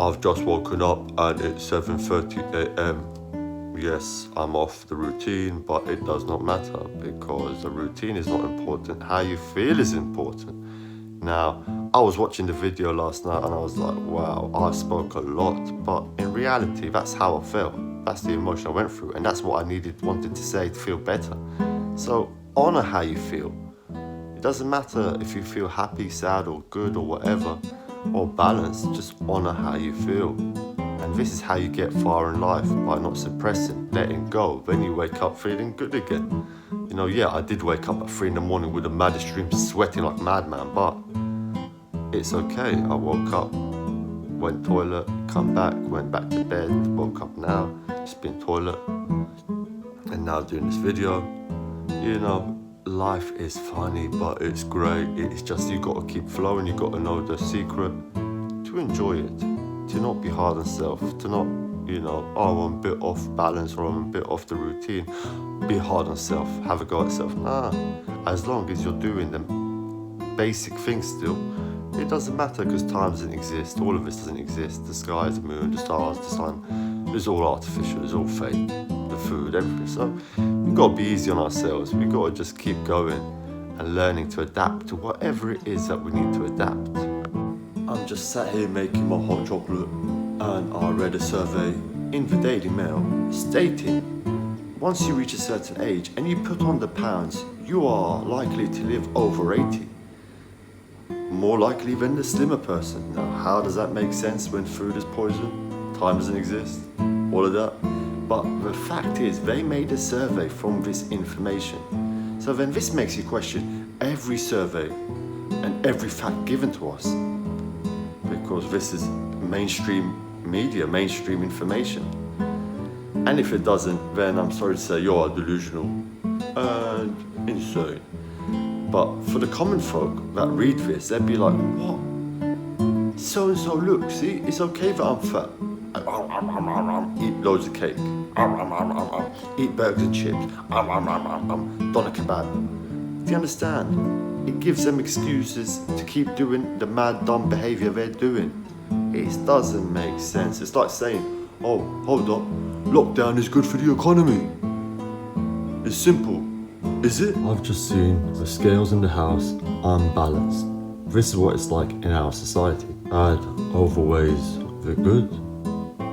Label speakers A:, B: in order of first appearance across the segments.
A: I've just woken up and it's 7:30 a.m. Yes, I'm off the routine, but it does not matter because the routine is not important. How you feel is important. Now, I was watching the video last night and I was like, wow, I spoke a lot, but in reality, that's how I felt. That's the emotion I went through, and that's what I wanted to say to feel better. So, honor how you feel. It doesn't matter if you feel happy, sad, or good, or whatever, or balanced, just honor how you feel. And this is how you get far in life, by not suppressing, letting go. Then you wake up feeling good again. You know, yeah, I did wake up at 3 in the morning with the maddest dreams, sweating like madman, but it's okay. I woke up, went toilet, come back, went back to bed, woke up now, just been toilet, and now doing this video. You know, life is funny, but it's great. It's just you got to keep flowing. You got to know the secret to enjoy it, to not be hard on self, to not, you know, oh, I'm a bit off balance or I'm a bit off the routine. Be hard on self, have a go at self. Nah, as long as you're doing them basic things still, it doesn't matter because time doesn't exist. All of this doesn't exist. The sky, the moon, the stars, the sun, it's all artificial, it's all fake. The food, everything. So we've got to be easy on ourselves. We've got to just keep going and learning to adapt to whatever it is that we need to adapt. I'm just sat here making my hot chocolate and I read a survey in the Daily Mail stating once you reach a certain age and you put on the pounds, you are likely to live over 80. More likely than the slimmer person. Now, how does that make sense when food is poison, time doesn't exist, all of that? But the fact is, they made a survey from this information. So then this makes you question every survey and every fact given to us. Because this is mainstream media, mainstream information. And if it doesn't, then I'm sorry to say you're delusional and insane. But for the common folk that read this, they'd be like, what? So-and-so, look, see, it's okay that I'm fat. Eat loads of cake. Eat burgers and chips. Doner kebab. Do you understand? It gives them excuses to keep doing the mad, dumb behaviour they're doing. It doesn't make sense. It's like saying, oh, hold up, lockdown is good for the economy. It's simple. Is it? I've just seen the scales in the house unbalanced. This is what it's like in our society. Bad overweighs the good.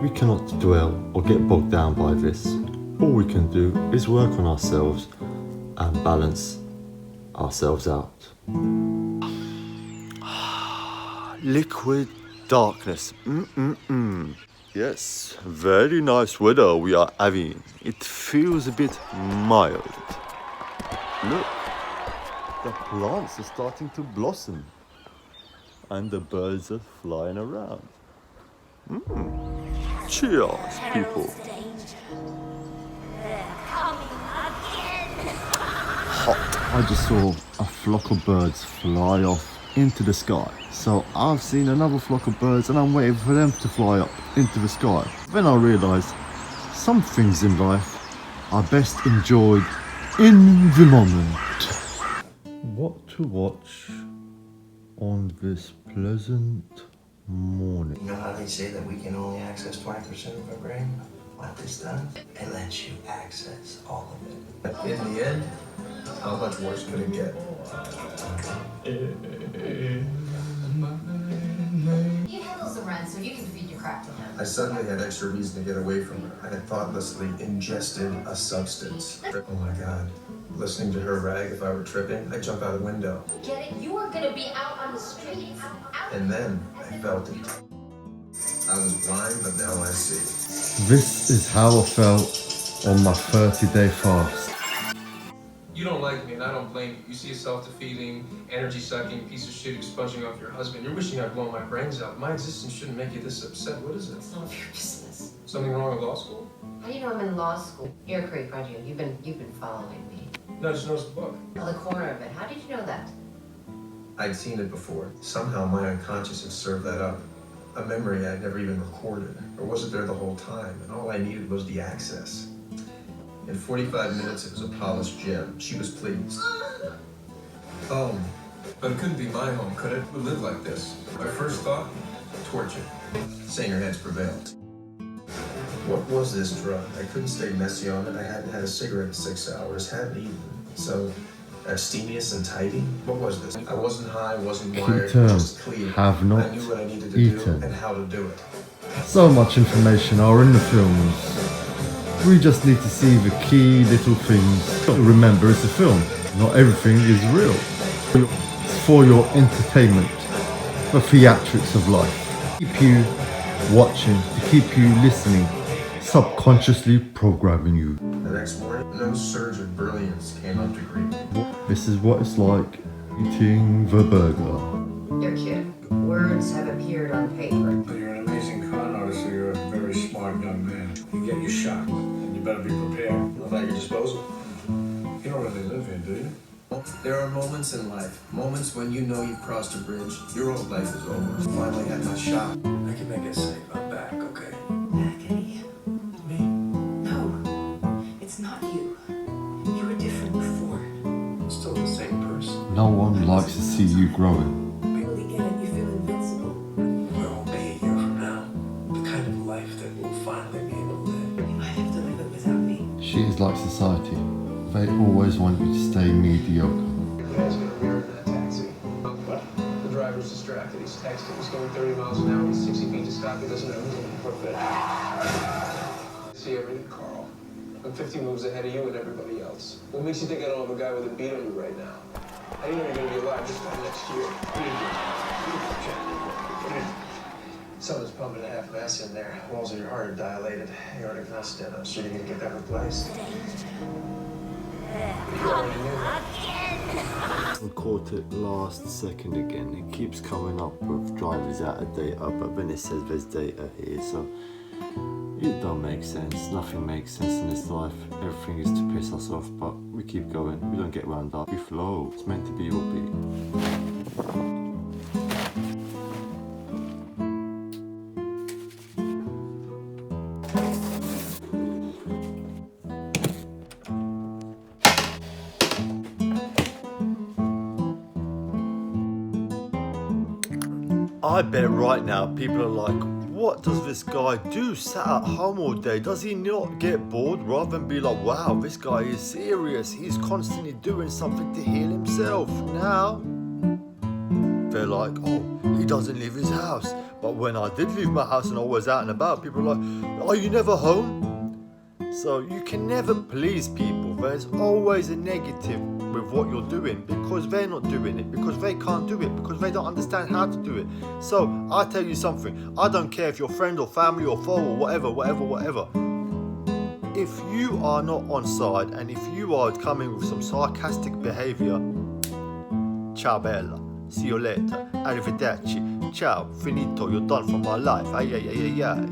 A: We cannot dwell or get bogged down by this. All we can do is work on ourselves and balance ourselves out. Liquid darkness. Yes, very nice weather we are having. It feels a bit mild. Look, the plants are starting to blossom and the birds are flying around. Cheers, people. Hot. I just saw a flock of birds fly off into the sky. So I've seen another flock of birds and I'm waiting for them to fly up into the sky. Then I realised some things in life are best enjoyed in the moment. What to watch on this pleasant morning?
B: You know how they say that we can only access 20% of our brain? What this does, it lets you access all of it. In the end, how much worse could it get?
C: You handle some rent so you can feed your crap to him.
B: I suddenly had extra reason to get away from her. I had thoughtlessly ingested a substance. Oh my God. Listening to her rag, if I were tripping, I'd jump out a window.
C: Get it? You are gonna be out on the streets.
B: And then I felt it. I was blind, but now I see.
A: This is how I felt on my 30-day fast.
D: You don't like me, and I don't blame you. You see a self-defeating, energy-sucking piece of shit who's sponging off your husband. You're wishing I'd blow my brains out. My existence shouldn't make you this upset. What is it?
C: It's none of your business.
D: Something wrong with law school?
C: How do you know I'm in law school? You're a creep, aren't you? You've been following me.
D: No, I just noticed the book.
C: On the corner of it. How did you know that?
B: I'd seen it before. Somehow my unconscious had served that up. A memory I'd never even recorded. Or was it there the whole time? And all I needed was the access. In 45 minutes, it was a polished gem. She was pleased. Oh,
D: But it couldn't be my home, could it? We live like this. My first thought, torture.
B: Saner heads prevailed. What was this drug? I couldn't stay messy on it. I hadn't had a cigarette in 6 hours, hadn't eaten. So, abstemious and tidy? What was this? I wasn't high, wasn't wired, just clear.
E: Have not
B: I knew what I needed to do
E: eaten.
B: and how to do it.
E: So much information are in the films. We just need to see the key little things. Remember, it's a film. Not everything is real. It's for your entertainment. The theatrics of life. Keep you watching, to keep you listening, subconsciously programming you.
B: The next morning, no surge of brilliance came up to greet me.
E: This is what it's like eating the burger.
C: You're cute. Words have appeared on paper.
F: But you're an amazing con artist, so you're a very smart young man. You get your shot, and you better be prepared.
B: Love at your disposal.
F: You don't really live here, do you?
B: There are moments in life, moments when you know you've crossed a bridge, your old life is over. Finally had my shot.
F: I can make it safe. I'm back, okay?
G: Back, Eddie?
F: Me?
G: No, it's not you. You were different before.
F: I'm still the same person.
E: No one likes to see you growing.
G: Really get it, you feel invincible.
F: Where we'll be a year from now. The kind of life that we'll finally be able to live.
G: You might have to live it without me.
E: She is like society. They always want you to stay mediocre.
D: Your dad's gonna rear in that taxi. What? The driver's distracted. He's texting. He's going 30 miles an hour. He's 60 feet to stop. He doesn't know who's looking for a fit. See everything, Carl. I'm 50 moves ahead of you and everybody else. What makes you think I don't have a guy with a beat on you right now? How do you know you're gonna be alive this time next year?
B: Something's pumping a half mass in there. Walls of your heart are dilated. You're already vested. I'm sure you're gonna get that replaced.
D: You already knew that.
A: I caught it last second again. It keeps coming up with drivers out of data, but then it says there's data here, so it don't make sense. Nothing makes sense in this life. Everything is to piss us off, but we keep going. We don't get wound up. We flow. It's meant to be upbeat. I bet right now people are like, what does this guy do? Sat at home all day. Does he not get bored? Rather than be like, wow, this guy is serious. He's constantly doing something to heal himself. Now, they're like, oh, he doesn't leave his house. But when I did leave my house and I was out and about, people are like, are you never home? So you can never please people. There's always a negative with what you're doing because they're not doing it, because they can't do it, because they don't understand how to do it. So I tell you something, I don't care if you're friend or family or foe or whatever. If you are not on side and if you are coming with some sarcastic behavior, ciao bella, see you later, arrivederci, ciao, finito, you're done for my life, ay ay ay ay ay.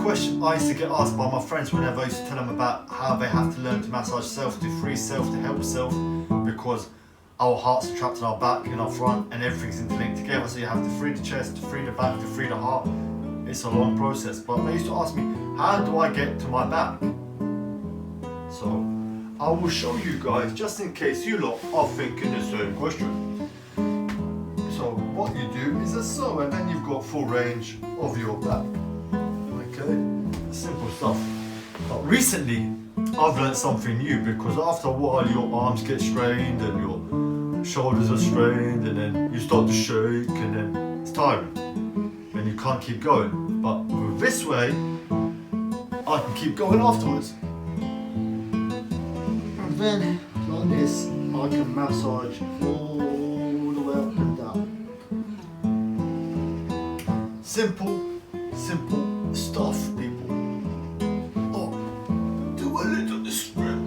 A: Question I used to get asked by my friends whenever I used to tell them about how they have to learn to massage self, to free self, to help self, because our hearts are trapped in our back, in our front, and everything's interlinked together. So you have to free the chest, to free the back, to free the heart. It's a long process. But they used to ask me, how do I get to my back? So I will show you guys, just in case you lot are thinking the same question. So what you do is a so, and then you've got full range of your back. Okay, simple stuff. But recently, I've learned something new because after a while your arms get strained and your shoulders are strained and then you start to shake and then it's tiring and you can't keep going. But with this way, I can keep going afterwards. And then, like this, I can massage all the way up and down. Simple stuff, people. Oh, do a little spread.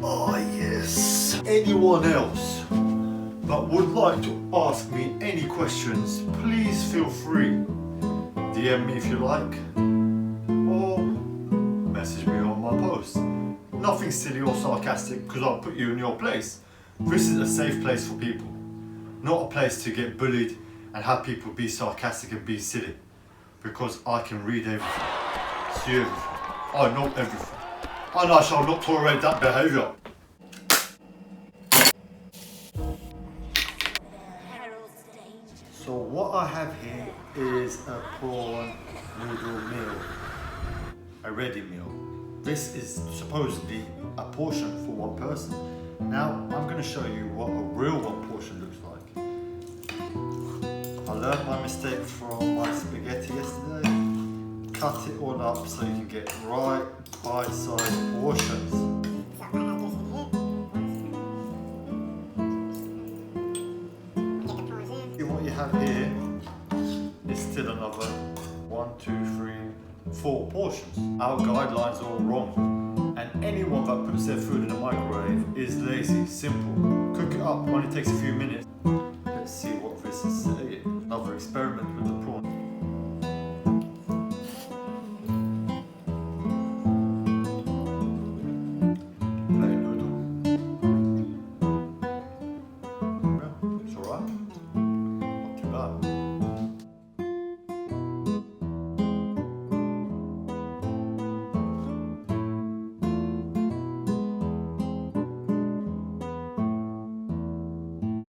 A: Oh, yes. Anyone else that would like to ask me any questions, please feel free. DM me if you like, or message me on my post. Nothing silly or sarcastic because I'll put you in your place. This is a safe place for people, not a place to get bullied
E: and have people be sarcastic and be silly. Because I can read everything, see everything, I know everything, and I shall not tolerate that behaviour. So what I have here is a prawn noodle meal, a ready meal. This is supposedly a portion for one person. Now I'm going to show you what a real one portion looks like. I learned my mistake from my spaghetti yesterday. Cut it all up so you can get right bite-sized portions. What you have here is still another 1, 2, 3, 4 portions. Our guidelines are all wrong, and anyone that puts their food in the microwave is lazy. Simple. Cook it up, only takes a few minutes.